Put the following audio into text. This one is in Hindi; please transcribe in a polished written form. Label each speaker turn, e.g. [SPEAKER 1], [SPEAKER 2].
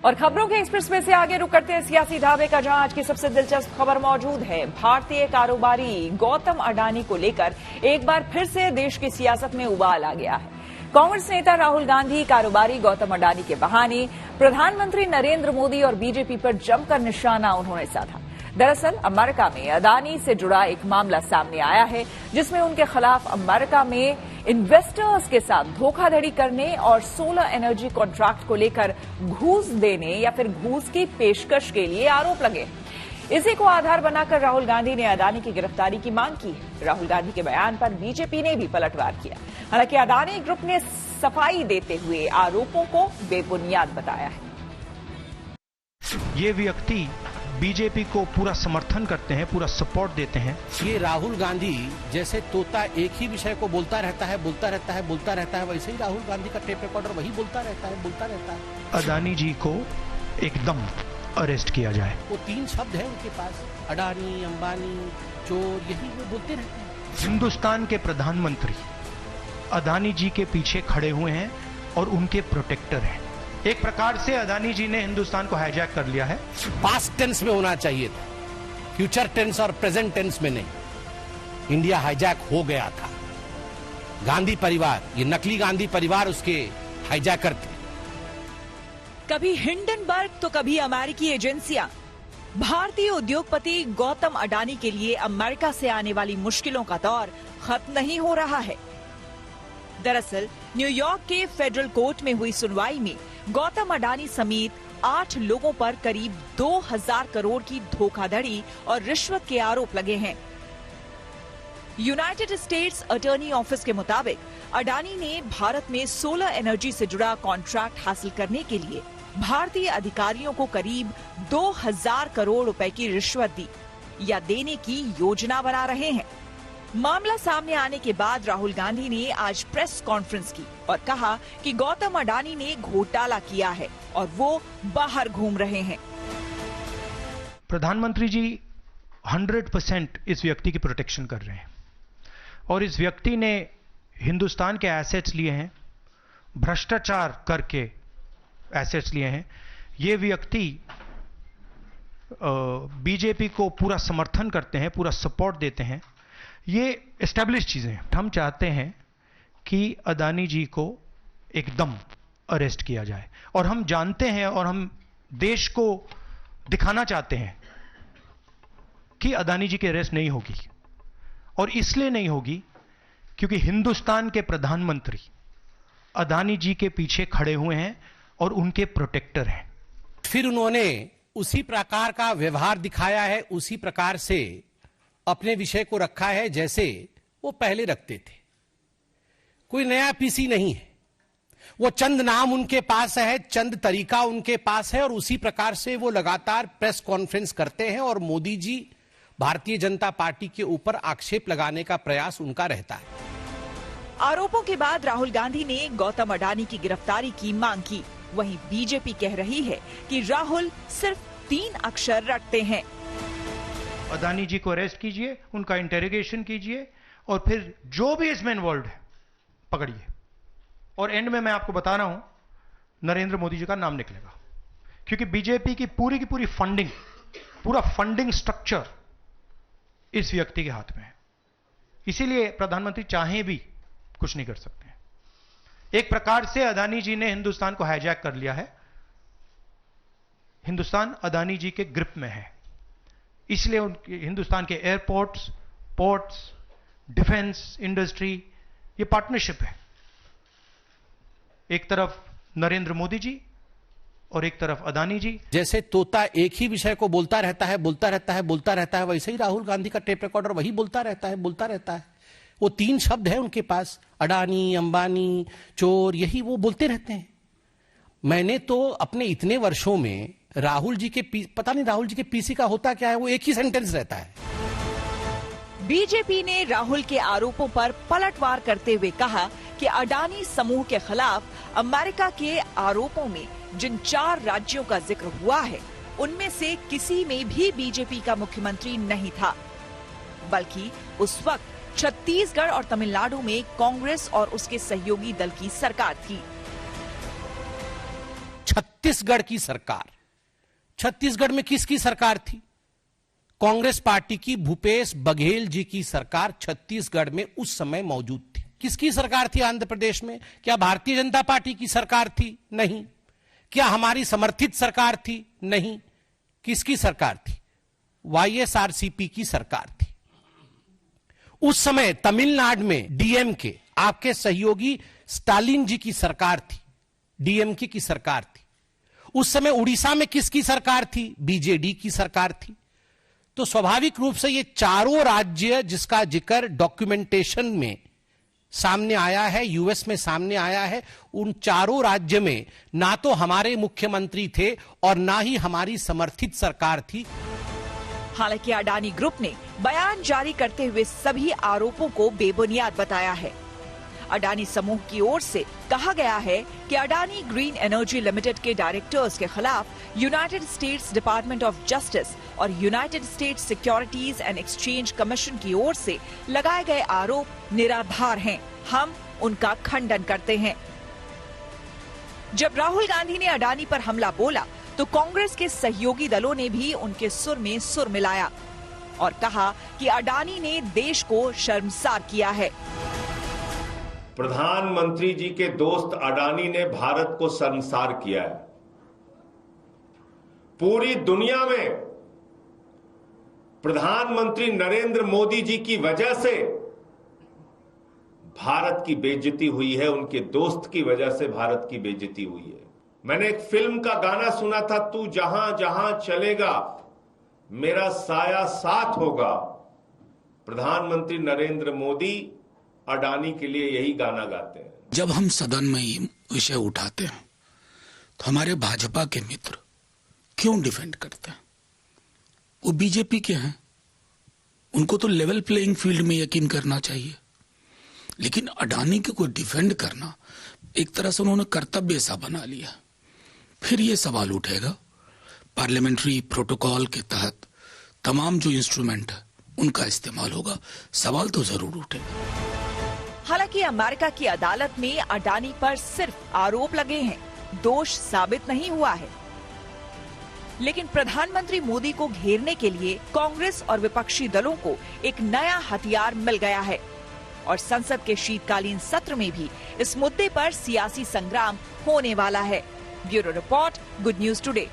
[SPEAKER 1] और खबरों के एक्सप्रेस में से आगे रुक करते हैं सियासी ढाबे का, जहां आज की सबसे दिलचस्प खबर मौजूद है। भारतीय कारोबारी गौतम अडानी को लेकर एक बार फिर से देश की सियासत में उबाल आ गया है। कांग्रेस नेता राहुल गांधी कारोबारी गौतम अडानी के बहाने प्रधानमंत्री नरेंद्र मोदी और बीजेपी पर जमकर निशाना उन्होंने साधा। दरअसल अमेरिका में अडानी से जुड़ा एक मामला सामने आया है, जिसमें उनके खिलाफ अमेरिका में इन्वेस्टर्स के साथ धोखाधड़ी करने और सोलर एनर्जी कॉन्ट्रैक्ट को लेकर घूस देने या फिर घूस की पेशकश के लिए आरोप लगे। इसी को आधार बनाकर राहुल गांधी ने अडानी की गिरफ्तारी की मांग की है। राहुल गांधी के बयान पर बीजेपी ने भी पलटवार किया। हालांकि अडानी ग्रुप ने सफाई देते हुए आरोपों को बेबुनियाद बताया है।
[SPEAKER 2] ये व्यक्ति बीजेपी को पूरा समर्थन करते हैं, पूरा सपोर्ट देते हैं।
[SPEAKER 3] ये राहुल गांधी जैसे तोता एक ही विषय को बोलता रहता है, वैसे ही राहुल गांधी का टेप रिकॉर्डर वही बोलता रहता है।
[SPEAKER 2] अडानी जी को एकदम अरेस्ट किया जाए।
[SPEAKER 3] वो 3 शब्द है उनके पास, अडानी, अंबानी, चोर, यही वो बोलते रहते हैं।
[SPEAKER 2] हिंदुस्तान के प्रधानमंत्री अडानी जी के पीछे खड़े हुए हैं और उनके प्रोटेक्टर हैं। एक प्रकार से अडानी जी ने हिंदुस्तान को हाईजैक कर लिया है।
[SPEAKER 3] पास्ट टेंस में होना चाहिए था, फ्यूचर टेंस और प्रेजेंट टेंस में नहीं। इंडिया हाईजैक हो गया था। गांधी परिवार, ये नकली गांधी परिवार उसके हाईजैकर थे।
[SPEAKER 1] कभी हिंडनबर्ग तो कभी अमेरिकी एजेंसियां। भारतीय उद्योगपति गौतम अडानी के लिए अमेरिका से आने वाली मुश्किलों का दौर खत्म नहीं हो रहा है। दरअसल न्यूयॉर्क के फेडरल कोर्ट में हुई सुनवाई में गौतम अडानी समेत 8 लोगों पर करीब 2000 करोड़ की धोखाधड़ी और रिश्वत के आरोप लगे हैं। यूनाइटेड स्टेट्स अटॉर्नी ऑफिस के मुताबिक अडानी ने भारत में सोलर एनर्जी से जुड़ा कॉन्ट्रैक्ट हासिल करने के लिए भारतीय अधिकारियों को करीब 2000 करोड़ रुपए की रिश्वत दी या देने की योजना बना रहे हैं। मामला सामने आने के बाद राहुल गांधी ने आज प्रेस कॉन्फ्रेंस की और कहा कि गौतम अडानी ने घोटाला किया है और वो बाहर घूम रहे हैं।
[SPEAKER 2] प्रधानमंत्री जी 100% इस व्यक्ति की प्रोटेक्शन कर रहे हैं और इस व्यक्ति ने हिंदुस्तान के एसेट्स लिए हैं, भ्रष्टाचार करके एसेट्स लिए हैं। ये व्यक्ति बीजेपी को पूरा समर्थन करते हैं, पूरा सपोर्ट देते हैं। ये एस्टैब्लिश चीजें हैं। हम चाहते हैं कि अडानी जी को एकदम अरेस्ट किया जाए और हम जानते हैं और हम देश को दिखाना चाहते हैं कि अडानी जी की अरेस्ट नहीं होगी। और इसलिए नहीं होगी क्योंकि हिंदुस्तान के प्रधानमंत्री अडानी जी के पीछे खड़े हुए हैं और उनके प्रोटेक्टर हैं।
[SPEAKER 3] फिर उन्होंने उसी प्रकार का व्यवहार दिखाया है, उसी प्रकार से अपने विषय को रखा है जैसे वो पहले रखते थे। कोई नया पीसी नहीं है। वो चंद नाम उनके पास है, चंद तरीका उनके पास है और उसी प्रकार से वो लगातार प्रेस कॉन्फ्रेंस करते हैं और मोदी जी, भारतीय जनता पार्टी के ऊपर आक्षेप लगाने का प्रयास उनका रहता है।
[SPEAKER 1] आरोपों के बाद राहुल गांधी ने गौतम अडानी की गिरफ्तारी की मांग की। वहीं बीजेपी कह रही है कि राहुल सिर्फ 3 अक्षर रटते हैं।
[SPEAKER 2] अडानी जी को अरेस्ट कीजिए, उनका इंटेरोगेशन कीजिए और फिर जो भी इसमें इन्वॉल्व है पकड़िए। और एंड में मैं आपको बता रहा हूं, नरेंद्र मोदी जी का नाम निकलेगा, क्योंकि बीजेपी की पूरी फंडिंग, पूरा फंडिंग स्ट्रक्चर इस व्यक्ति के हाथ में है। इसीलिए प्रधानमंत्री चाहे भी कुछ नहीं कर सकते हैं। एक प्रकार से अडानी जी ने हिंदुस्तान को हाईजैक कर लिया है। हिंदुस्तान अडानी जी के ग्रिप में है। इसलिए हिंदुस्तान के एयरपोर्ट्स, पोर्ट्स, डिफेंस इंडस्ट्री, ये पार्टनरशिप है। एक तरफ नरेंद्र मोदी जी और एक तरफ अडानी जी।
[SPEAKER 3] जैसे तोता एक ही विषय को बोलता रहता है, वैसे ही राहुल गांधी का टेप रिकॉर्डर वही बोलता रहता है। वो 3 शब्द है उनके पास, अडानी, अंबानी, चोर, यही वो बोलते रहते हैं। मैंने तो अपने इतने वर्षों में राहुल जी के पता नहीं राहुल जी के पीसी का होता क्या है, वो एक ही सेंटेंस रहता है।
[SPEAKER 1] बीजेपी ने राहुल के आरोपों पर पलटवार करते हुए कहा कि अडानी समूह के खिलाफ अमेरिका के आरोपों में जिन 4 राज्यों का जिक्र हुआ है, उनमें से किसी में भी बीजेपी का मुख्यमंत्री नहीं था, बल्कि उस वक्त छत्तीसगढ़ और तमिलनाडु में कांग्रेस और उसके सहयोगी दल की सरकार थी।
[SPEAKER 3] छत्तीसगढ़ की सरकार, छत्तीसगढ़ में किसकी सरकार थी? कांग्रेस पार्टी की, भूपेश बघेल जी की सरकार छत्तीसगढ़ में उस समय मौजूद थी। किसकी सरकार थी आंध्र प्रदेश में? क्या भारतीय जनता पार्टी की सरकार थी? नहीं। क्या हमारी समर्थित सरकार थी? नहीं। किसकी सरकार थी? वाईएसआरसीपी की सरकार थी। उस समय तमिलनाडु में डीएमके, आपके सहयोगी स्टालिन जी की सरकार थी, डीएमके की सरकार थी। उस समय उड़ीसा में किसकी सरकार थी? बीजेडी की सरकार थी। तो स्वाभाविक रूप से ये चारों राज्य जिसका जिक्र डॉक्यूमेंटेशन में सामने आया है, यूएस में सामने आया है, उन चारों राज्य में ना तो हमारे मुख्यमंत्री थे और ना ही हमारी समर्थित सरकार थी।
[SPEAKER 1] हालांकि अडानी ग्रुप ने बयान जारी करते हुए सभी आरोपों को बेबुनियाद बताया है। अडानी समूह की ओर से कहा गया है कि अडानी ग्रीन एनर्जी लिमिटेड के डायरेक्टर्स के खिलाफ United States Department of Justice और United States Securities and Exchange Commission की ओर से लगाए गए आरोप निराधार हैं। हम उनका खंडन करते हैं। जब राहुल गांधी ने अडानी पर हमला बोला तो कांग्रेस के सहयोगी दलों ने भी उनके सुर में सुर मिलाया और कहा कि अडानी ने देश को शर्मसार किया है।
[SPEAKER 4] प्रधानमंत्री जी के दोस्त अडानी ने भारत को शर्मसार किया है। पूरी दुनिया में प्रधानमंत्री नरेंद्र मोदी जी की वजह से भारत की बेइज्जती हुई है, उनके दोस्त की वजह से भारत की बेइज्जती हुई है। मैंने एक फिल्म का गाना सुना था, तू जहां जहां चलेगा मेरा साया साथ होगा। प्रधानमंत्री नरेंद्र मोदी अडानी के लिए यही गाना गाते हैं।
[SPEAKER 5] जब हम सदन में ये विषय उठाते हैं तो हमारे भाजपा के मित्र क्यों डिफेंड करते हैं? वो बीजेपी के हैं, उनको तो लेवल प्लेइंग फील्ड में यकीन करना चाहिए। लेकिन अडानी के को डिफेंड करना एक तरह से उन्होंने कर्तव्य सा बना लिया। फिर ये सवाल उठेगा, पार्लियामेंट्री प्रोटोकॉल के तहत तमाम जो इंस्ट्रूमेंट है उनका इस्तेमाल होगा, सवाल तो जरूर उठेगा।
[SPEAKER 1] हालांकि अमेरिका की अदालत में अडानी पर सिर्फ आरोप लगे हैं, दोष साबित नहीं हुआ है। लेकिन प्रधानमंत्री मोदी को घेरने के लिए कांग्रेस और विपक्षी दलों को एक नया हथियार मिल गया है और संसद के शीतकालीन सत्र में भी इस मुद्दे पर सियासी संग्राम होने वाला है। Bureau report, good news today.